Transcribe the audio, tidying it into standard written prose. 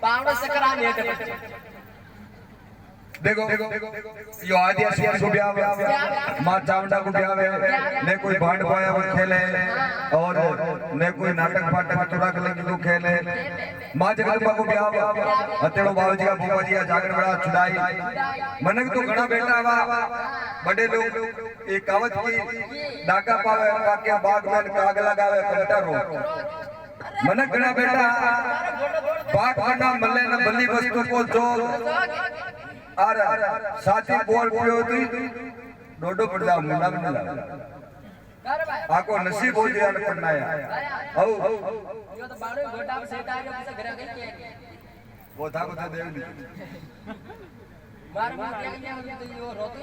पावड़ा सकरा ने देखो यो आदिवासी को ब्याह मां चामुंडा को ब्याह ने कोई भांड पाया वो खेले और ने कोई नाटक फाटक तुरक लगी को खेले मां जगदम्बा को ब्याह हतेड़ो बाबूजी का भूपाजी का जागरण बड़ा छुड़ाई मनक तो घना बेटा वा बड़े लोग एक कवच की डाका पावे काके बाग में काग लगावे कंटा रो मनक घना बेटा बाग करना मल्ले न बल्ली वस्तु को जो आर साथी बोल पियो थी डोडो पड़ जा मुंडा में लगा आको नसीब हो गया न पड़नाया हौ यो तो बाड़ो गोटा में सेटा के पीछे घर गई के वो था को देव दी मार मार के यो रोती